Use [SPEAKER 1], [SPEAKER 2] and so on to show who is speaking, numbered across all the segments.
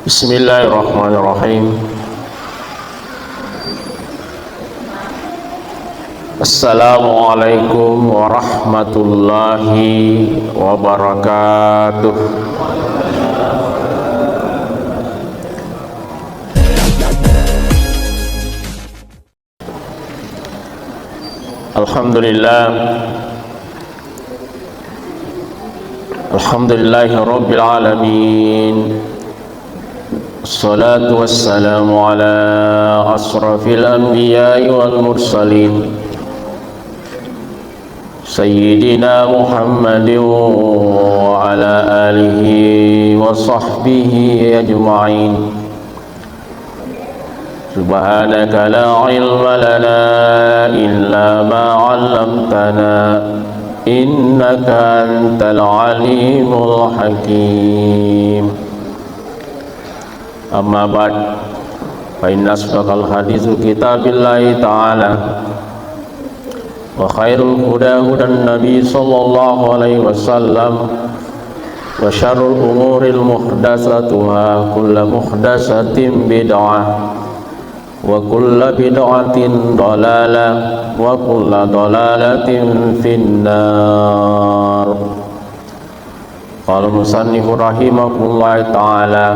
[SPEAKER 1] Bismillahirrahmanirrahim. Assalamualaikum warahmatullahi wabarakatuh. Alhamdulillahi rabbil alamin. Assalatu wassalamu ala asrafil anbiya'i wal mursalin Sayyidina Muhammadin wa ala alihi wa sahbihi ajma'in. Subhanaka la ilma lana illa ma 'allamtana innaka antal alimul hakim. Amma ba'd, fa inna asdaqal haditsu kitabillahi ta'ala wa khairul huda hudan nabi sallallahu alaihi wasallam wa syarrul umuril muhdatsatuha kullu muhdatsatin bid'ah wa kullu bid'atin dhalalah wa kullu dhalalatin finnar. Qala musannifu rahimahullah ta'ala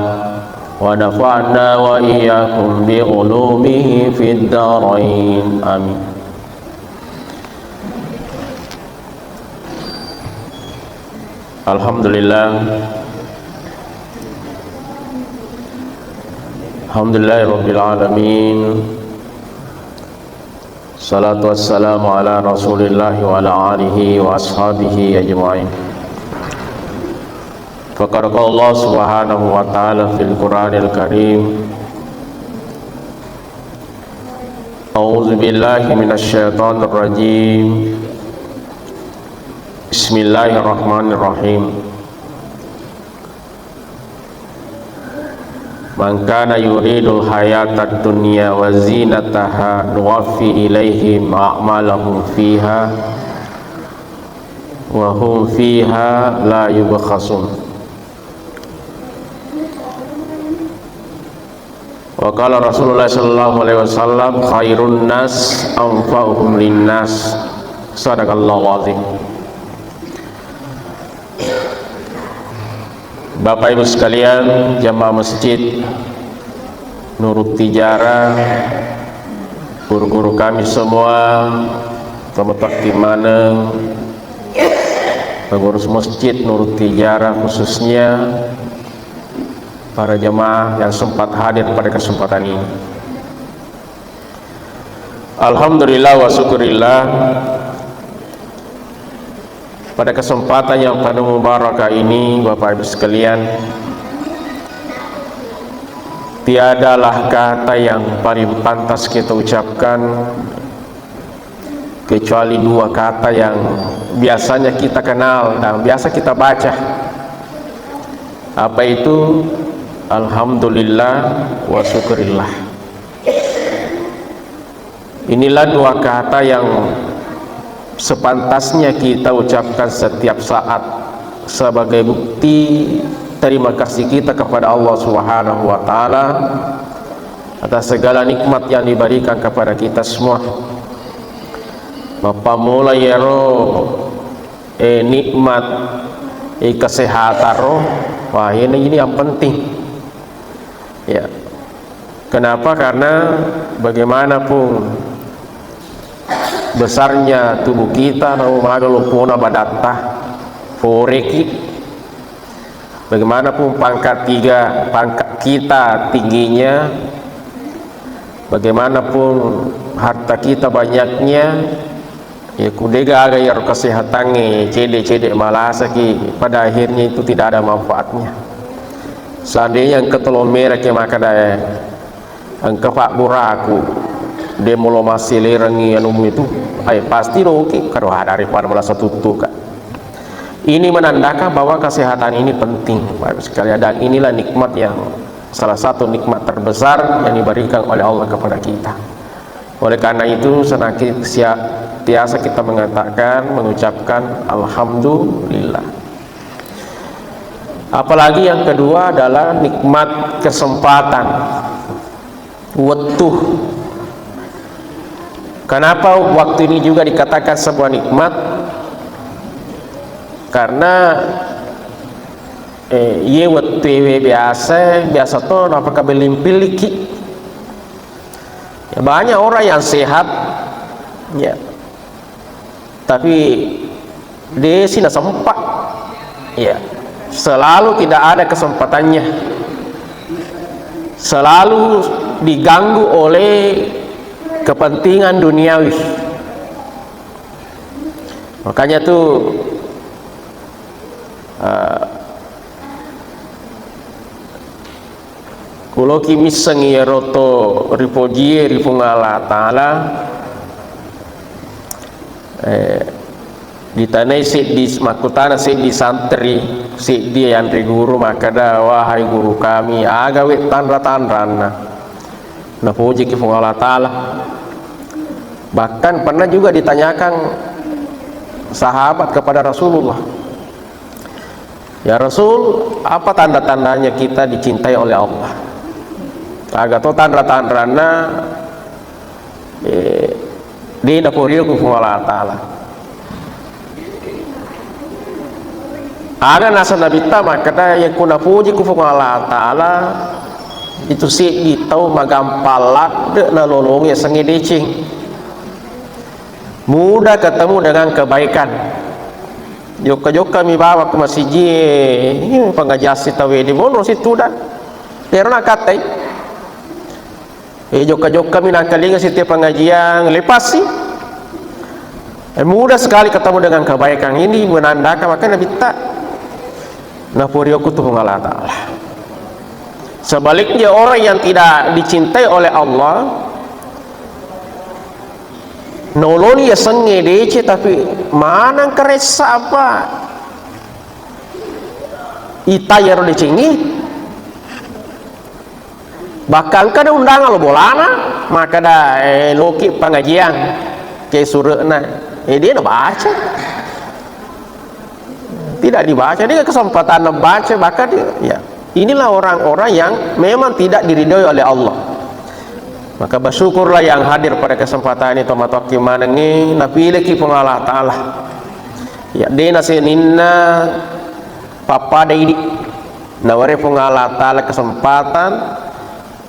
[SPEAKER 1] wa nafa'na wa iyyakum bi ulumihi fid dharain. Amin. Alhamdulillahirabbil alamin. Salatu wassalamu ala Rasulillah wa ala alihi wa ashabihi ajma'in. Faqala Allah subhanahu wa ta'ala fil Qur'anil Karim, A'udzu billahi minasy syaithanir rajim. Bismillahirrahmanirrahim. Man kana yuridul hayatad dunya wa zinataha nuwaffi ilaihim a'malahum fiha wa hum fiha la yubkhasun. Wa qala Rasulullah sallallahu alaihi wasallam, khairun nas anfa'uhum linnas. Shadaqallahu azim. Bapak Ibu sekalian, jamaah masjid Nurut Tijarah, guru-guru kami semua, teman-teman di mana, pengurus masjid Nurut Tijarah khususnya, para jemaah yang sempat hadir pada kesempatan ini. Alhamdulillah wa syukurillah, pada kesempatan yang penuh mubarakah ini, Bapak Ibu sekalian, tiadalah kata yang paling pantas kita ucapkan kecuali dua kata yang biasanya kita kenal dan biasa kita baca. Apa itu? Alhamdulillah wa syukurillah. Inilah dua kata yang sepantasnya kita ucapkan setiap saat sebagai bukti terima kasih kita kepada Allah Subhanahu wa ta'ala atas segala nikmat yang diberikan kepada kita semua. Bapak mulai nikmat kesehatan roh. Wah, ini yang penting ya. Kenapa? Karena bagaimanapun besarnya tubuh kita, naumagulupuna badatta foreki, bagaimanapun pangkat kita tingginya, bagaimanapun harta kita banyaknya, ya kudega aga ya kesehatannya cede malasa ki, pada akhirnya itu tidak ada manfaatnya. Seandainya engkau telur merah ke maka daya engkau pak buraku dia mula masih lerangi anu itu, pasti roke kalau daripada merasa tutup. Ini menandakan bahwa kesehatan ini penting, Bapak sekalian, dan inilah nikmat yang salah satu nikmat terbesar yang diberikan oleh Allah kepada kita. Oleh karena itu senantiasa kita mengucapkan alhamdulillah. Apalagi yang kedua adalah nikmat kesempatan, waktu. Kenapa waktu ini juga dikatakan sebuah nikmat? Karena ye waktu biasa tuh apakah belimpiliki. Ya, banyak orang yang sehat, ya, tapi dia sih nak sempat, ya, selalu tidak ada kesempatannya, selalu diganggu oleh kepentingan duniawi. Makanya tuh kulo kimiseng ya roto ripojie ripungala ta'ala ditanai si di makutana si di santri si dia yang di guru maka dah wahai guru kami agawe tanra-tanrana na puji kifung Allah Ta'ala. Bahkan pernah juga ditanyakan sahabat kepada Rasulullah, ya Rasul, apa tanda-tandanya kita dicintai oleh Allah? Agak to tanda-tandana di dapuriu kifung Allah Ta'ala. Ada nasa Nabi maka yang kuna puji kufung Allah Ta'ala itu sih ditau magampalat de na lolongnya sengidecing, mudah ketemu dengan kebaikan. Joka-joka mi bawa ke masjid pengajasi tawe di mono situ dah karena katai joka-joka mi nakalinga setiap pengajian lepas sih mudah sekali ketemu dengan kebaikan. Ini menandakan maka Nabi tak napurioku tuh Allah Ta'ala. Sebaliknya orang yang tidak dicintai oleh Allah noloni ya senge dece tapi mana keresa apa itayar dicingi bahkan kada undangan lo bolana maka dah loki pengajian ke surena dia nak baca tidak dibaca, dia kesempatan membaca maka dia, ya inilah orang-orang yang memang tidak diridhoi oleh Allah. Maka bersyukurlah yang hadir pada kesempatan ini tomatok kimanengi napilih ki Allah Ta'ala ya dena seninna papa daidi naware Allah Ta'ala kesempatan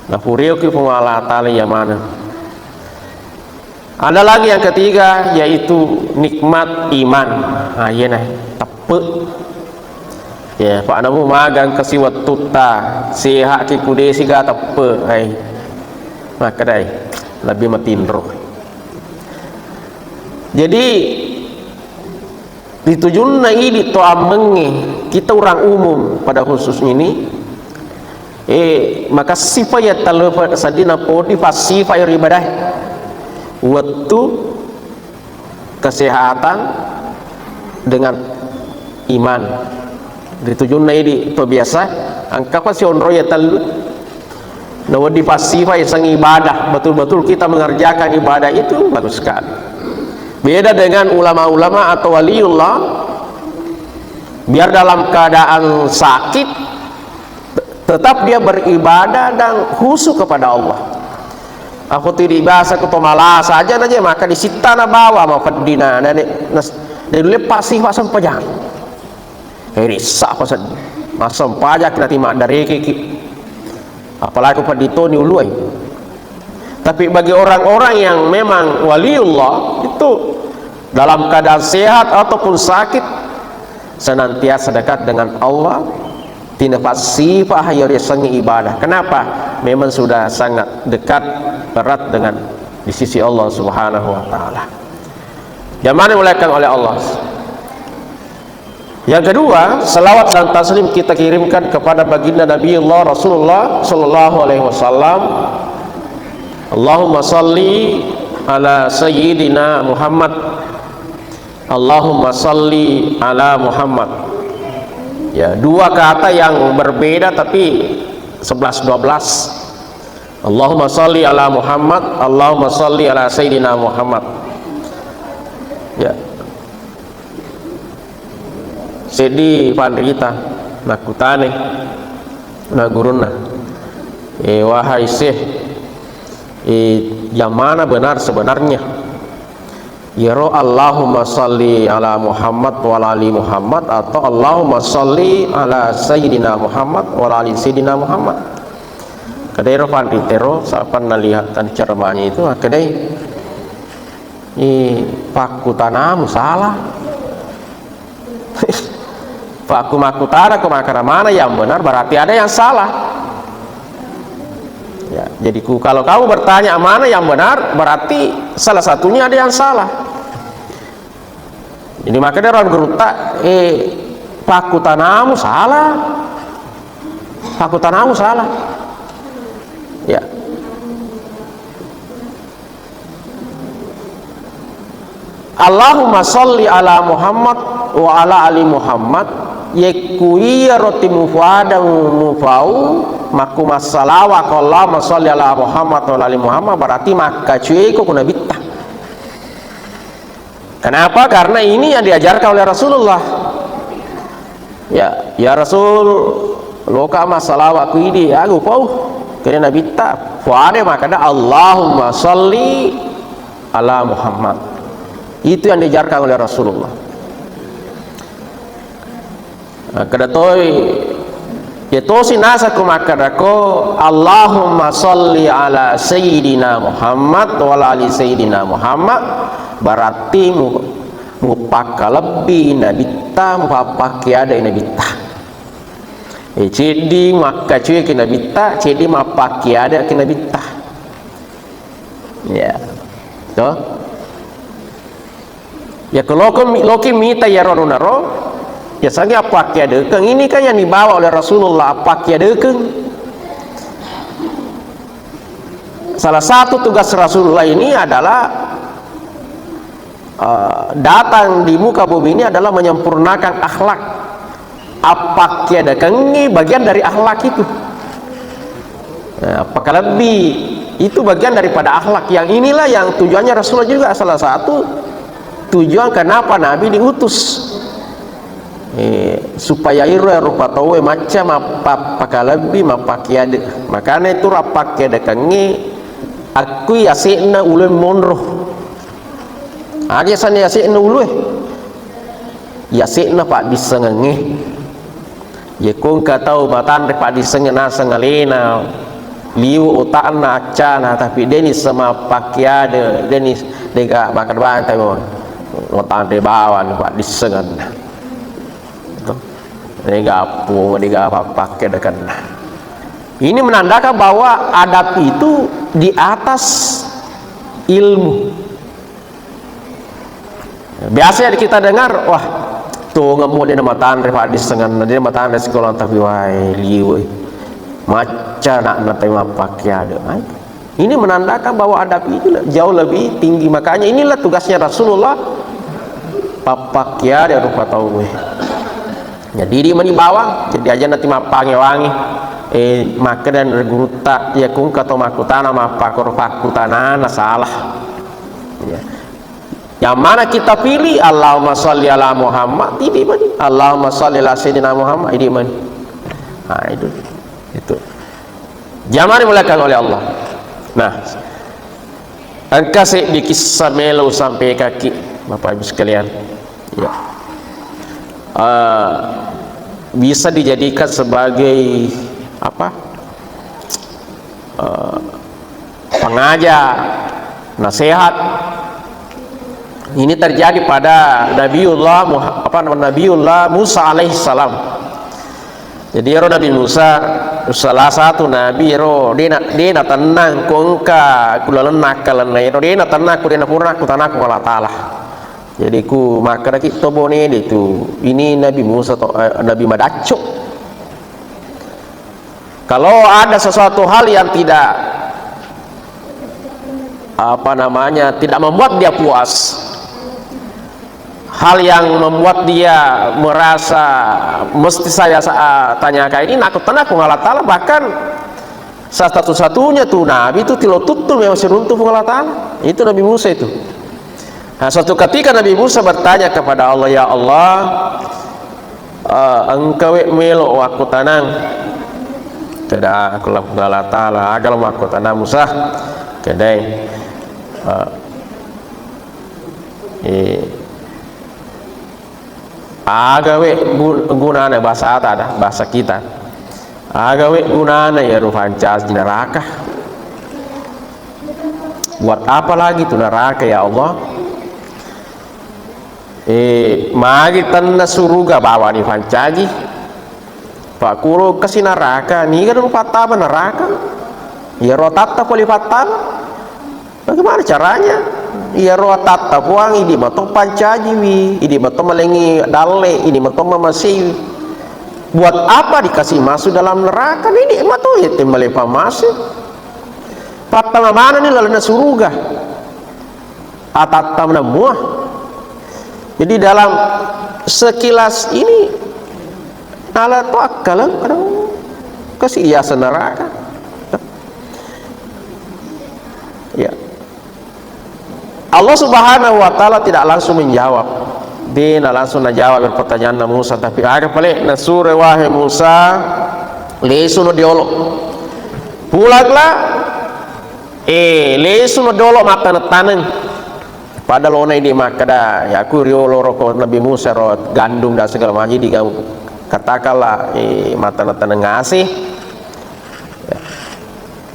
[SPEAKER 1] napuriu ki Allah Ta'ala ya mana. Ada lagi yang ketiga yaitu nikmat iman. Nah, iya nah tepe ya Pak Namu magang kesiwat tuta sehat ki kude siga tepe ai maka dai lebih matindro. Jadi ditujunna ini to amenge kita orang umum pada khusus ini maka sifat talafat sadina podi fasifat ibadah waktu kesehatan dengan iman ditujun ini itu biasa angka si onro ya tal nawadi pasifa sang ibadah betul-betul kita mengerjakan ibadah itu bagus sekali. Beda dengan ulama-ulama atau waliullah biar dalam keadaan sakit tetap dia beribadah dan khusyuk kepada Allah. Aku tidak bahasa ketomala saja aja maka disita na bawa mau pedina dari lepas sih pasang pajak ini sah pasan masam pajak nanti mak dari kiki apalagi pedito ni uluai. Tapi bagi orang-orang yang memang waliullah itu dalam keadaan sehat ataupun sakit senantiasa dekat dengan Allah, tidak pasifah hayari sangi ibadah. Kenapa? Memang sudah sangat dekat erat dengan di sisi Allah Subhanahu wa taala. Yang mana dimuliakan oleh Allah. Yang kedua, selawat dan taslim kita kirimkan kepada baginda Nabi Allah Rasulullah sallallahu alaihi wasallam. Allahumma salli ala sayyidina Muhammad. Allahumma salli ala Muhammad. Ya, dua kata yang berbeda tapi 11-12. Allahumma salli ala Muhammad, Allahumma salli ala sayyidina Muhammad. Ya. Sedi pandrita nakutane na guruna wahai Syekh, yang mana benar sebenarnya? Ya roh Allahumma salli ala Muhammad wa ala ali Muhammad, atau Allahumma salli ala Sayyidina Muhammad wa ala ali Sayyidina Muhammad? Kadai roh panditero sapan nalihat tan ceramahnya itu kadai pakutanamu salah. Paku makutara ke makara mana yang benar, berarti ada yang salah. Ya, jadi kalau kamu bertanya mana yang benar, berarti salah satunya ada yang salah. Jadi makanya orang geruta pakutanamu salah, pakutanamu salah. Ya, Allahumma sholli ala Muhammad wa ala ali Muhammad yekuiya roti mufada mufau maku masalawa kalau sholli ala Muhammad wa ala ali Muhammad, berarti maka cuy kok kuna bitta. Kenapa? Karena ini yang diajarkan oleh Rasulullah. Ya Rasul, loka masalawa ku ini aku pau kena bitta. Fuade makanya Allahumma sholli ala Muhammad. Itu yang diajarkan oleh Rasulullah. Kedatoi yatosi nasa kumakadako Allahumma sholli ala Sayyidina Muhammad wa ala ali Sayyidina Muhammad, berarti mupaka lebih nabita mupapake ada nabita. Jadi maka cuy kena bita, jadi mapake ada kena bita. Ya, toh. Ya kalau loki minta ya ronaro, ya sangi apa kia dekeng, ini kan yang dibawa oleh Rasulullah, apa kia dekeng. Salah satu tugas Rasulullah ini adalah datang di muka bumi ini adalah menyempurnakan akhlak. Apa kia dekeng ini bagian dari akhlak itu. Apakah lebih itu bagian daripada akhlak. Yang inilah yang tujuannya Rasulullah juga, salah satu tujuan kenapa Nabi diutus, supaya ira rupa tahu macam apa lebih mapakiade. Makanya itu rapakiade kangi aku yasikna ulun monroh ada sana yasikna ulun yasikna pak disengenge ya kung katau batan pak disengena sengalena liu utana acana, tapi deni sama pakiade deni dega bakar bantai ngotan de bawan pak disengan dega apu dega apa pakai dekan. Ini menandakan bahwa adab itu di atas ilmu. Biasanya kita dengar, wah tuh ngemu dia nama tan pak disengan dia nama tan sekolah tapi wai liu maca nak tema pakai ada. Ini menandakan bahwa adab itu jauh lebih tinggi. Makanya inilah tugasnya Rasulullah, papak ya dia rupa tahu jadi dia menibawa jadi aja nanti mapange wangi maka dan reguruta ya kung kato makutana mapakor pakutana salah ya. Yang mana kita pilih Allahumma sholli ala Muhammad, ini mana Allahumma sholli ala Sayyidina Muhammad, ini mana. Nah itu jangan dimulakan oleh Allah. Nah, angkasih di kisah melo sampai kaki Bapak Ibu sekalian ya. Bisa dijadikan sebagai apa pengajar nasihat. Ini terjadi pada Nabiullah Musa alaihissalam. Jadi Nabi Musa salah satu nabi dia tenang kongka kulalan nakalan dia tenang dia purna ku tanah ku Allah Taala. Jadi ku maka kita bone itu ini Nabi Musa atau Nabi Madaco. Kalau ada sesuatu hal yang tidak tidak membuat dia puas, hal yang membuat dia merasa mesti saya tanyakan ini aku tenang ku Allah Taala, bahkan satu-satunya tuh Nabi itu tilo tutul yang masih runtuh ku Allah Taala, itu Nabi Musa itu. Nah, suatu ketika Nabi Musa bertanya kepada Allah, ya Allah, engkau melo aku tanang tidak aku Allah Ta'ala agal aku tanang Musa kedai agawe gunana bahasa ada bahasa kita agawe gunana ya ruhancas di neraka. Buat apa lagi tuh neraka ya Allah? Magi tanna suruga bawa ni fancaji pak kuro kasi neraka ni kan patama neraka ya rotata poli patama bagaimana caranya ya rotata puang ini matong pancaji wi ini matong melengi dalle ini matong mamasi buat apa dikasih masuk dalam neraka ini matong itu melepa masuk patama mana nih lalana suruga atatam na muah. Jadi dalam sekilas ini ala tuakal kasih hiasan neraka. Ya. Allah Subhanahu wa taala tidak langsung menjawab. Dia langsung menjawab pertanyaan Musa tapi ada pale nasure wahai Musa lesu no diolok. Pulanglah lesu no diolok mata taneng. Padahal ona ini makada ya aku riolo roko Nabi Musa ro gandum dan segala macam jadi kamu katakanlah mata nang ngasih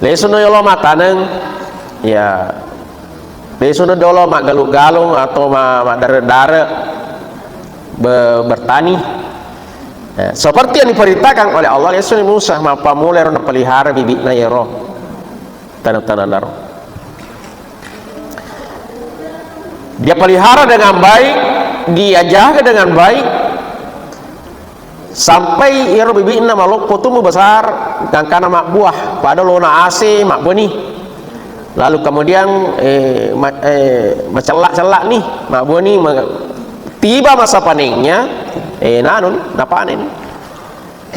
[SPEAKER 1] lesuno yolo mata nang ya lesuno dolo mak galung-galung atau mak dare-dare bertani ya, seperti yang diperintahkan oleh Allah lesuno Musa ma pamule ro pelihara bibitna ya ro tanah-tanah naro. Dia pelihara dengan baik, dia jaga dengan baik sampai iro bibina malok tumbuh besar dan karena mak buah pada lona AC mak benih lalu kemudian mencelak-celak nih mak benih tiba masa panennya nanun panen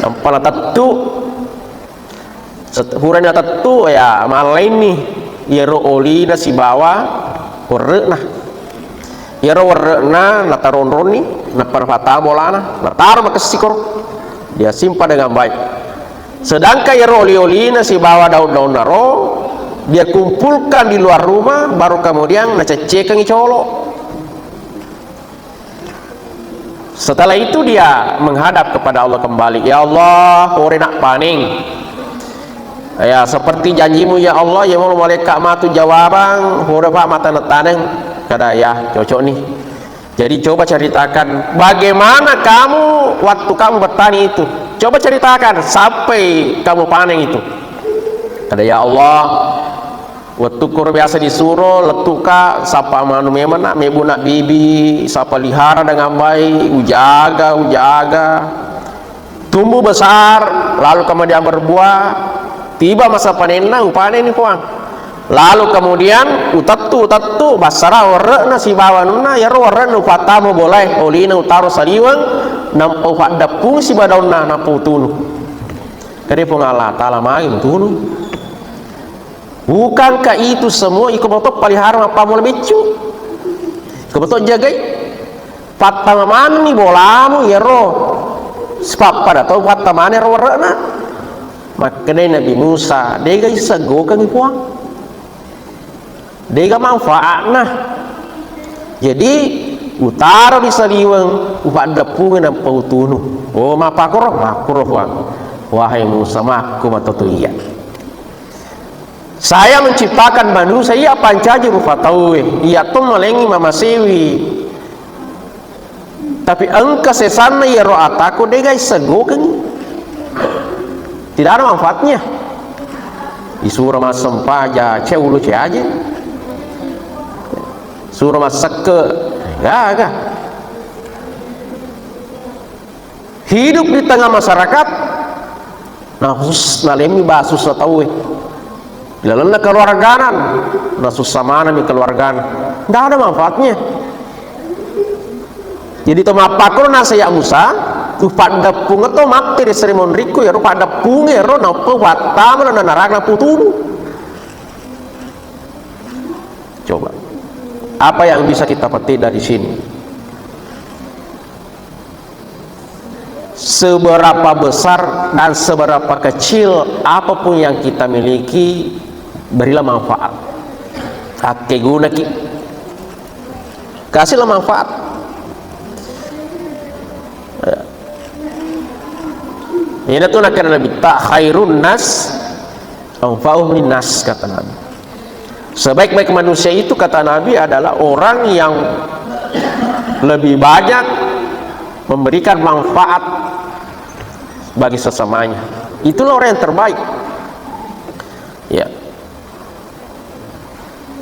[SPEAKER 1] nampana tentu huranya tentu ya malain nih iro oli na si bawa urre nah ya warna na taron-ron ni na perfata bolana na taruh makesikor dia simpan dengan baik sedangkan ya oli-oli na si bawa daun-daun naro dia kumpulkan di luar rumah baru kemudian na cecekan colo setelah itu dia menghadap kepada Allah kembali ya Allah hore nak paning ya seperti janjimu ya Allah ya mau malaikat matu jawaban hore pak mata netaneng kada ya cocok nih jadi coba ceritakan bagaimana kamu waktu kamu bertani itu coba ceritakan sampai kamu panen itu kada ya Allah waktu kur biasa disuruh letuka sapa manu memang nak mebu nak bibi sapa lihara dengan baik ujaga tumbuh besar lalu kemudian berbuah tiba masa panenna panen ni puang lalu kemudian utatu basara warna si bawanuna ya warna upatamu boleh olina utaro saliwang nampu hadapung si badauna nampu tunu kare pun Allah taala mai tunu bukankah itu semua ikut betul pelihara apa mau lebih cu ikut betul jagai patama mana nih bolamu ya roh sebab pada tahu patama mana roh warna makanya Nabi Musa dia guys segokan puang dia manfaatna jadi utara di saliwang upat depungan dan pautunu oh mapakur wahai Musa maku matatulian saya menciptakan manusia iya pancaji rufatawe iya tuh melengi mamasewi tapi engkau sesana ya ro'ataku dia guys segokan tidak ada manfaatnya di surah masam paja cewulu aja surah masak ke gak hidup di tengah masyarakat nah khusus nalemi bahasa susah tahu bila keluarganan nah susah mana nih keluarganan tidak ada manfaatnya jadi itu mapakro na saya Musa pada punga to makti di seremon riku ya pada punga ro na pewata na narana putunu coba apa yang bisa kita petik dari sini seberapa besar dan seberapa kecil apapun yang kita miliki, berilah manfaat. Ake guna ki, kasihlah manfaat. Ini tuh nak kena Nabi, tak khairun nas anfa'uhum linnas, kata Nabi. Sebaik-baik manusia itu, kata Nabi, adalah orang yang lebih banyak memberikan manfaat bagi sesamanya. Itulah orang yang terbaik. Ya.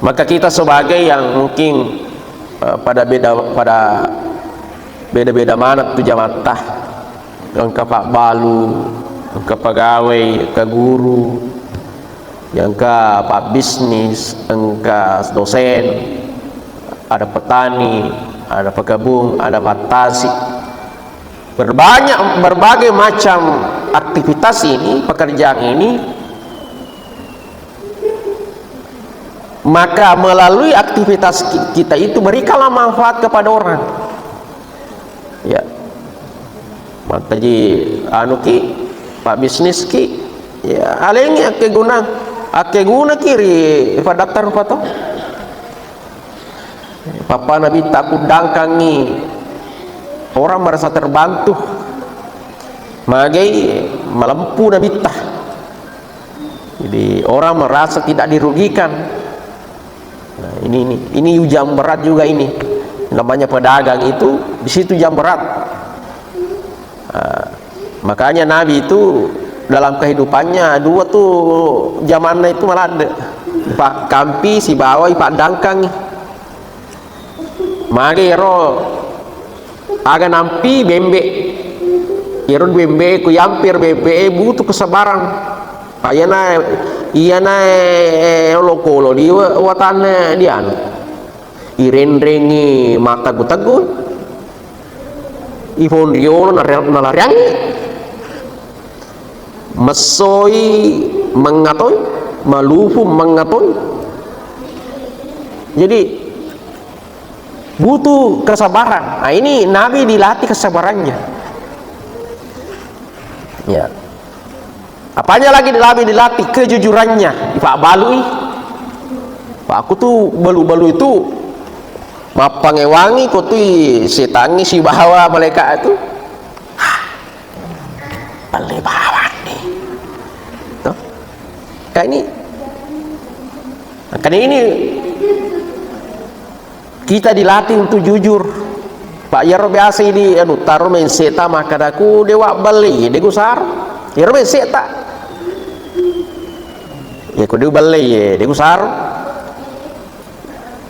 [SPEAKER 1] Maka kita sebagai yang mungkin pada beda mana tu jamatah, yang ke Pak Balu, yang ke pegawai, ke guru, yang ke Pak bisnis, yang ke dosen, ada petani, ada pegabung, ada patasi, berbagai macam aktivitas ini, pekerjaan ini. Maka melalui aktivitas kita itu berikanlah manfaat kepada orang. Ya. Maka ji anu ki, Pak bisnis ki, ya alengi ake guna kiri pada daftar apa toh? Papa Nabi takut dangkangi orang merasa terbantu, magai melempu Nabi tah. Jadi orang merasa tidak dirugikan. Nah, ini jam berat juga ini. Namanya pedagang itu di situ jam berat. Makanya Nabi itu dalam kehidupannya dua tuh zamannya itu malah ada Pak Kampi si bawai Pak Dangkang mage ro aga nampi bembe iron bembe ku yampir bembe butuh kesabaran Pak iyana lokolo di watane dia irendrengi mata gutagun ifon riolo nalariangi mesoi mengatoi, malufu mengatoi. Jadi butuh kesabaran. Nah, ini Nabi dilatih kesabarannya. Ya. Apanya lagi Nabi dilatih? Kejujurannya. Pak Balui, Pak aku tuh balu-balu itu mapangewangi kutui setangi si bahawa malaikat itu. Balik bahawa nih. Tuh. Kayak ini. Karena ini kita dilatih untuk jujur. Pak Yaro biasa ini taruh main seta maka aku dewa beli deku sar. Yaro main seta. Ya ku dewa beli ya deku sar.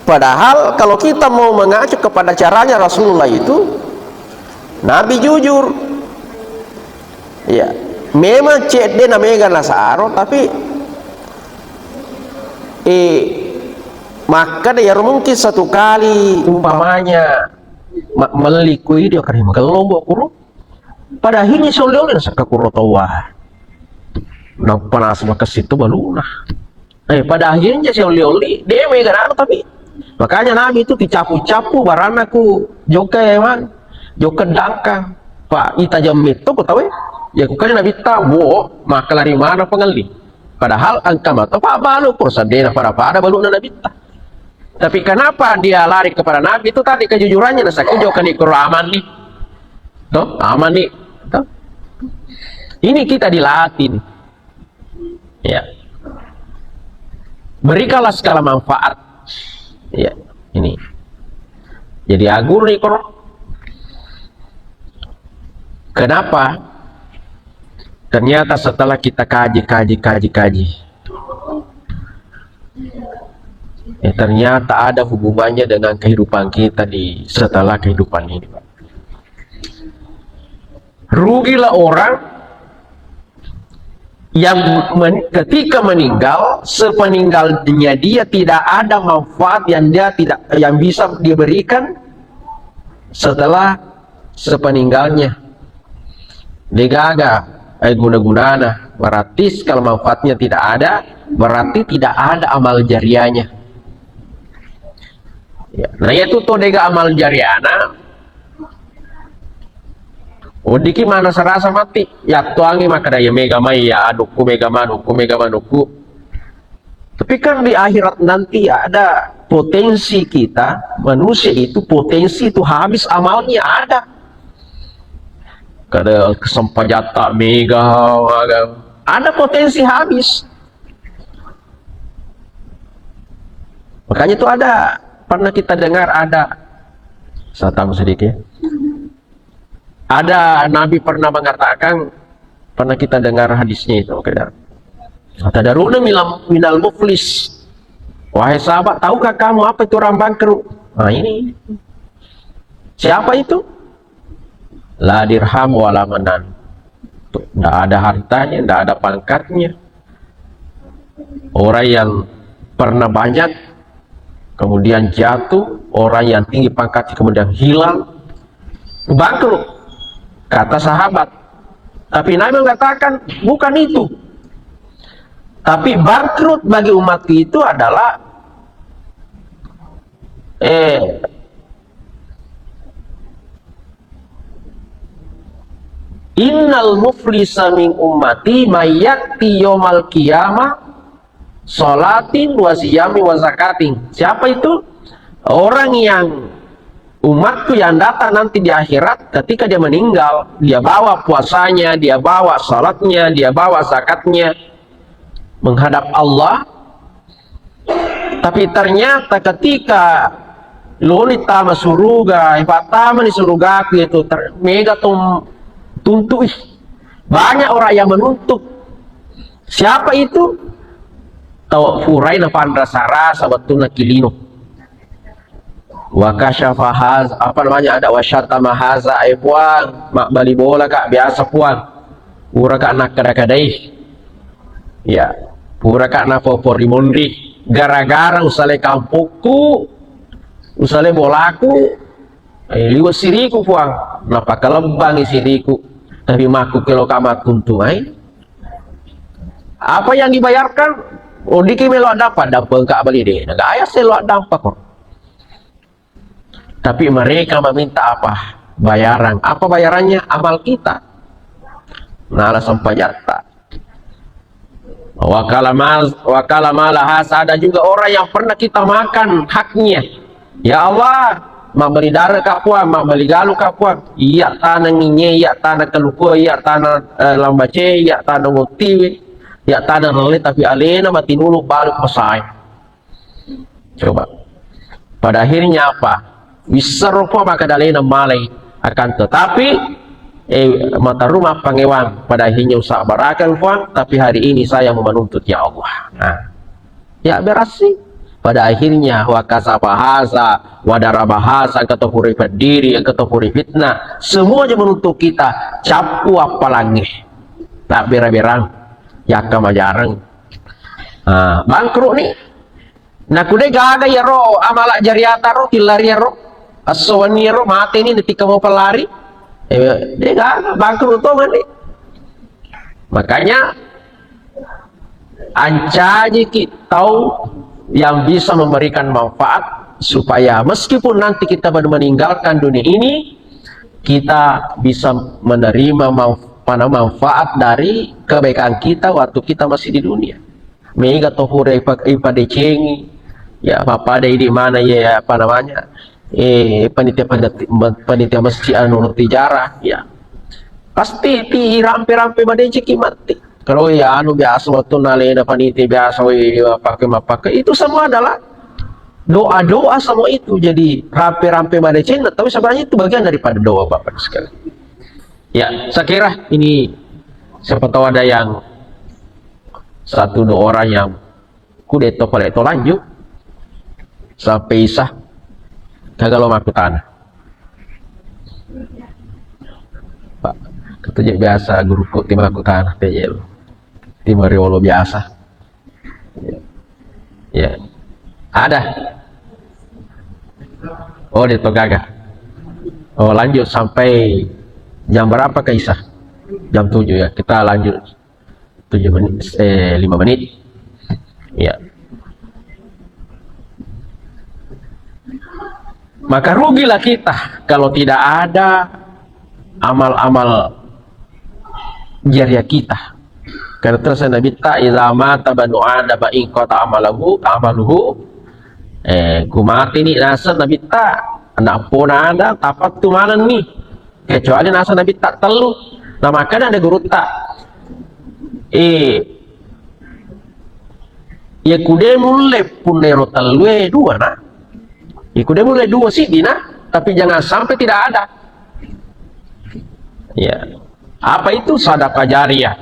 [SPEAKER 1] Padahal kalau kita mau mengacu kepada caranya Rasulullah itu Nabi jujur. Ya, memang cek dia namanya nasaro tapi maka dia mungkin satu kali umpamanya melikui dia karena kalau lombok kuru pada akhirnya soleh saka kuru tawa nang panas maka situ balunah pada akhirnya soleh dia megan tapi makanya Nabi itu dicapu-capu baranaku joka emang joka dangkang Pak ita jam itu kau tahu ya kukali Nabi tahu maka lari mana pengali padahal angka mata Pak balu persadena para balu Nabi tak. Tapi kenapa dia lari kepada Nabi itu tadi kejujurannya nasaki joka di aman nih toh aman nih toh ini kita dilatih ya berikanlah segala manfaat ya ini jadi agur nih kok kenapa ternyata setelah kita kaji ternyata ada hubungannya dengan kehidupan kita di setelah kehidupan ini. Rugilah orang yang ketika meninggal, sepeninggalnya dia tidak ada manfaat yang bisa diberikan setelah sepeninggalnya. Degaga guna-gunana berarti kalau manfaatnya tidak ada berarti tidak ada amal jariahnya ya. Nah itu tuh dega amal jariahna Odiki mana serasa mati, ya tuangi maka daya mega mai ya adukku mega manuku. Tapi kan di akhirat nanti ada potensi kita, manusia itu potensi itu habis amalnya ada. Kada kesempajata mega, ada potensi habis. Makanya itu ada, pernah kita dengar ada, saya tahu sedikit. Ada Nabi pernah mengatakan, pernah kita dengar hadisnya itu, Tadaruna minal muflis. Wahai sahabat, tahukah kamu apa itu orang bangkrut? Nah ini. Siapa itu? La dirham wala manan. Tidak ada hartanya, tidak ada pangkatnya. Orang yang pernah banyak, kemudian jatuh. Orang yang tinggi pangkatnya kemudian hilang, bangkrut. Kata sahabat. Tapi Nabi mengatakan bukan itu. Tapi bangkrut bagi umat itu adalah innal muflisa min ummati mayyati yaumal qiyamah sholatin wa siyami wa zakatin. Siapa itu? Orang yang umatku yang datang nanti di akhirat, ketika dia meninggal, dia bawa puasanya, dia bawa salatnya, dia bawa zakatnya menghadap Allah. Tapi ternyata ketika lolita masuruga, ifatama di surga itu mega tuntut, banyak orang yang menuntut. Siapa itu? Tahu furai na pandrasara sabatuna kilino. Wakasyafa haz, apa namanya, ada wasyatama haza puang, mak bali bola kak biasa puang. Pura kak nak kadai. Ya, pura kak na popor rimondri. Gara-gara usale kampuku, usale bolaku, liwat siriku puang, napa kalembang siriku, tapi maku kelo kamat kuntuai. Apa yang dibayarkan? Odiki melo dapat kak bali deh, naga ayah selo dapat kok. Tapi mereka meminta apa? Bayaran. Apa bayarannya? Amal kita. Nala sampajata. Wakala malahas, ada juga orang yang pernah kita makan haknya. Ya Allah, mak beli darah kapuan, mak beli galu kapuan. Iya tanah nginye, iya tanah keluku, iya tanah lambace, iya tanah motiwi, iya tanah lelit, tapi alena mati dulu balik pesai. Coba. Pada akhirnya apa? Bisa rupa maka dalena malai akan tetapi mata rumah pangewan pada akhirnya usaha barakan puang, tapi hari ini saya menuntut ya Allah. Nah, ya berasi pada akhirnya wakasa bahasa wadara bahasa ketopuri berdiri ketopuri fitnah semuanya menuntut kita capu apalagi tak berang ya kama jarang. Nah, bangkrut nih. Nah kude gaga ya ro amalak jariata ro kilari ro aswani ro mati ini ketika mau pelari. Dia gak bangkrut tuh mandi. Makanya ancaji kita tahu yang bisa memberikan manfaat supaya meskipun nanti kita baru meninggalkan dunia ini, kita bisa menerima manfaat dari kebaikan kita waktu kita masih di dunia. Mega tohure ipade cengi, ya apa di mana ya apa namanya? Panitia masjid anu tijarah ya pasti ti rampe-rampe badai ceki mati. Kalau ya anu biasa waktu nalena panitia biasa pakai itu semua adalah doa-doa semua itu jadi rampe-rampe badai ceki, tapi sebenarnya itu bagian daripada doa Bapak sekalian. Ya, saya kira ini siapa tahu ada yang satu dua orang yang kudeto pada itu lanjut sampai isah kagak lo maku tanah Pak ketujuh biasa guruku timah aku tanah tejel timah riolo biasa ya ada oh di Togaga oh lanjut sampai jam berapa ke Isah jam 7 ya kita lanjut 7 menit 5 menit ya. Maka rugilah kita kalau tidak ada amal-amal jariah kita. Karena terus Nabi ta idza mata banu adam in qata amaluhu kumati ni nasa Nabi ta anak pun ada tapat tu malan ni kecuali nasa Nabi tak telu. Nah makanya ada guru tak ya kude mulai punero telu dua nah ya kude mulai dua sih dina, tapi jangan sampai tidak ada. Ya apa itu sedekah jariah?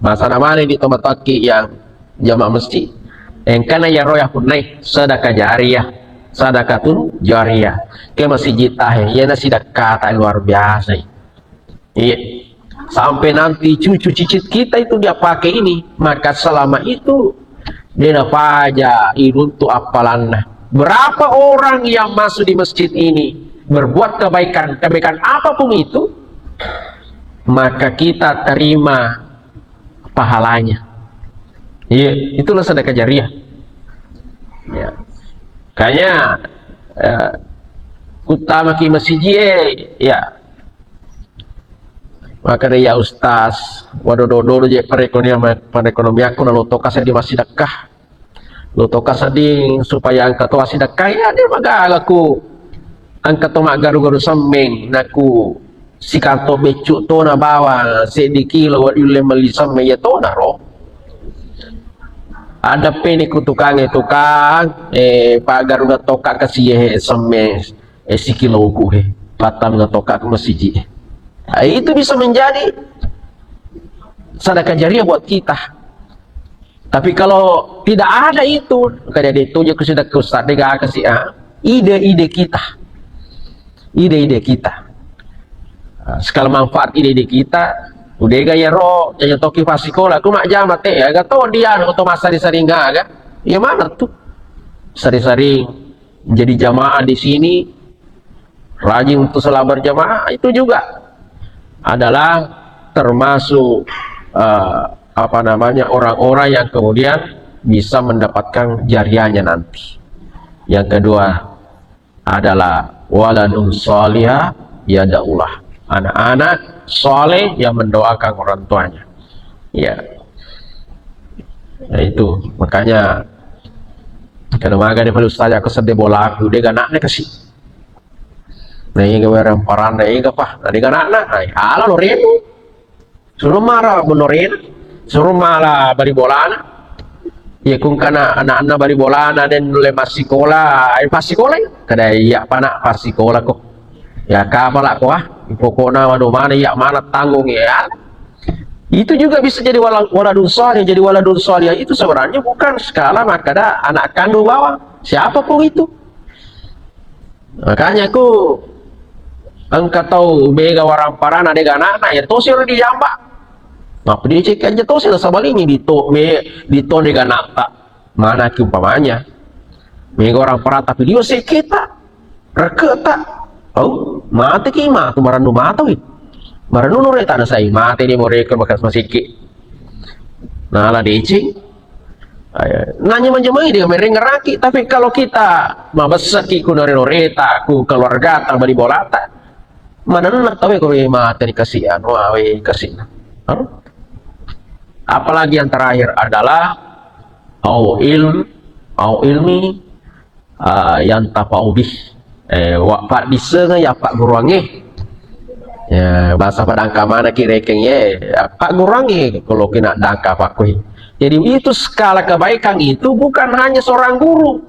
[SPEAKER 1] Masa namanya di tempat taki yang jamaah masjid engkana ya royah punai sedekah jariah, sedekatun jariah ke masjid tahe ya nasi sedekah luar biasa. Iya sampai nanti cucu cicit kita itu dia pakai ini, maka selama itu dia aja untuk apalanna. Berapa orang yang masuk di masjid ini berbuat kebaikan apapun itu, maka kita terima pahalanya. Iya, itulah sedekah jariah. Ya. Kayaknya utama ki masjid ya. Maka dia ustaz, wadododo je perekonomian aku lalu toka di masjid sedekah. Lo toka seding supaya angkat toa sedekah ya dia magal aku angkat toa garu-garu semeng naku si kanto becuk to na bawa sedikit lo yule melisam ya to na ro ada peni tukang pak garuda toka kasih semeng si kilo ku patam na toka ke masjid. Itu bisa menjadi sedekah jariah buat kita. Tapi kalau tidak ada itu kayak ditunjuk ke sudah ke ustaz dia kasih ide-ide kita. Ide-ide kita. Sekali manfaat ide-ide kita, udah gaya ro, jangan toki fasikola, aku mak jamat ya, gak tau dia atau masa disari enggak, ya mana tuh, sering-sering jadi jamaah di sini, rajin untuk salat berjamaah itu juga adalah termasuk orang-orang yang kemudian bisa mendapatkan jariahnya nanti. Yang kedua adalah waladun sholihah yada'ulah, anak-anak soleh yang mendoakan orang tuanya. Ya, nah itu makanya kalau maga dia perlu saja aku sedih bola aku dia ganaknya kasih. Nah ini orang paranda ini apa? Nah dia ganaknya, ala lorenu suruh marah benerin, suruh malah bari bolana. Ya kung kana anak-anak bari bolana dan mulai pasikola, pasikola kada iya panak pasikola kok. Ya kapala ko pokoknya mana ya mana tanggung ya. Itu juga bisa jadi waladun sholih. Jadi waladun sholih itu sebenarnya bukan skala makada anak kandung bawah siapapun itu. Makanya aku angkat tahu mega warang parana de ganana ya tosir di jamba. Nah, dia cek aja tosir sabalingi di to de ganata. Mana ki umpamanya. Mega orang parana tapi dia seketa. Reketa. Oh, mate ki mah tu marandu mata wi. Marandu nore tak ada sai mate ni mereka bekas masiki. Nah, lah dicing. Nanya menjemai dia mereng ngeraki, tapi kalau kita mabesaki ku nore-noreta ku keluarga tak bali bolata. Mana nak tahu ko mate dikasihan, wah kasih. Apalagi yang terakhir adalah ilmi yang tapaubih. Pak diseng ya pak gurangi ya bahasa padangka mana kirekengnya pak gurangi kalau kena dangka pak kui. Jadi itu skala kebaikan itu bukan hanya seorang guru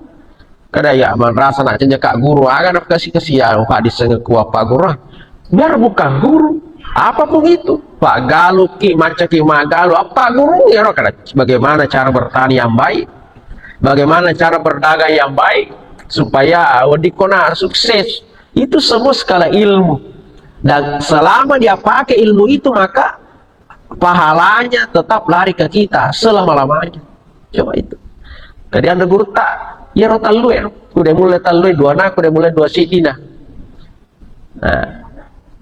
[SPEAKER 1] kada ya merasa nak kak guru akan kasih pak diseng kuah pak gurang biar bukan guru apapun itu pak galu ki maca ki magalu apa guru ya kada bagaimana cara bertani yang baik, bagaimana cara berdagang yang baik supaya wadikona sukses. Itu semua skala ilmu, dan selama dia pakai ilmu itu maka pahalanya tetap lari ke kita selama-lamanya. Coba itu jadi anda guru tak ya rotal lu ya udah mulai talui dua anak udah mulai dua sidina. Nah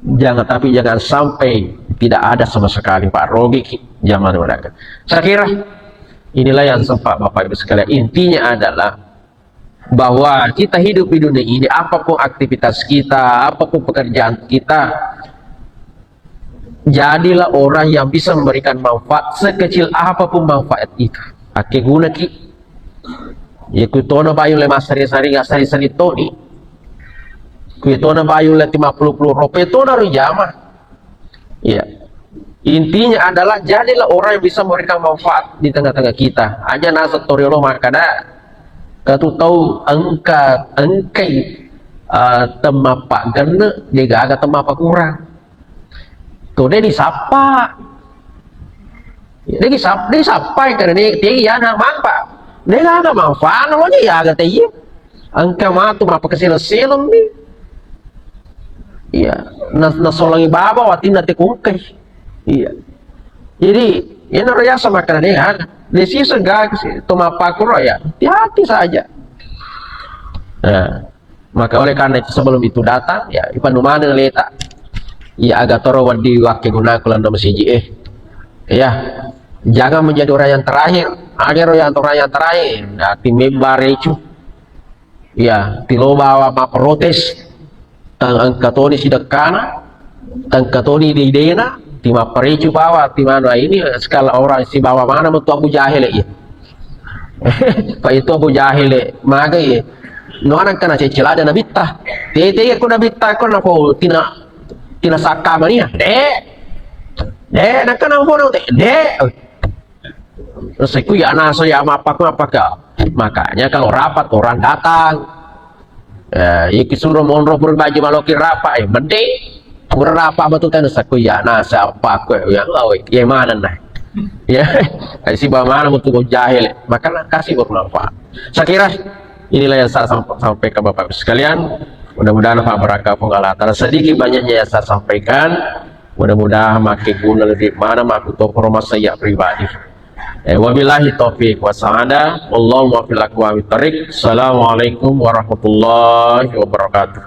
[SPEAKER 1] jangan sampai tidak ada sama sekali Pak Rogi zaman mereka. Saya kira inilah yang sempat Bapak Ibu sekalian, intinya adalah bahwa kita hidup di dunia ini, apapun aktivitas kita, apapun pekerjaan kita, jadilah orang yang bisa memberikan manfaat sekecil apapun manfaat itu. Ake guna ki ya kutona bayu le masari-sari gasari-sari toni kutona bayu le 50 rupiah tona rijama ya. Intinya adalah jadilah orang yang bisa memberikan manfaat di tengah-tengah kita. Hanya nasab toriolo makana katu tahu engkai temapak gana dia agak temapak kurang tuh dia disapa dia disapa karena dia yana manfaat dia agak manfaat lo ya agak teh angka matu apa kesel-selem nih iya nasolangi baba watin nanti kungkai iya jadi ini raya sama karena dia ada di sini segala temapak kurang ya hati-hati saja. Nah, maka oleh karena itu sebelum itu datang ya ipanumana leta ya agak toro wadi wake guna kulan masih ya jangan menjadi orang yang terakhir agar orang yang terakhir nah timembar itu ya tilo bawa ma protes angkatoni sidakana angkatoni di dena tima perecu bawa timana ini skala orang si bawa mana mentu Abu Jahil ya pak itu Abu Jahil maka ya no anak kana cecela ada nabita tete ko nabita ko na ko tina saka mania nak kana mo de terus aku ya naso ya apa makanya kalau rapat orang datang iki suruh monro berbaju maloki rapat mende berapa betul kan aku ya nasa apa ko yang mana nah ya si bagaimana betul jahil maka kasih bermanfaat. Saya kira inilah yang saya sampaikan Bapak sekalian. Mudah-mudahan Pak Baraka pengalaman sedikit banyaknya yang saya sampaikan. Mudah-mudahan makin guna lebih mana makin topor saya pribadi. Wabillahi taufiq wassaada. Wallahu muwaffiq aqwamit thoriq. Assalamualaikum warahmatullahi wabarakatuh.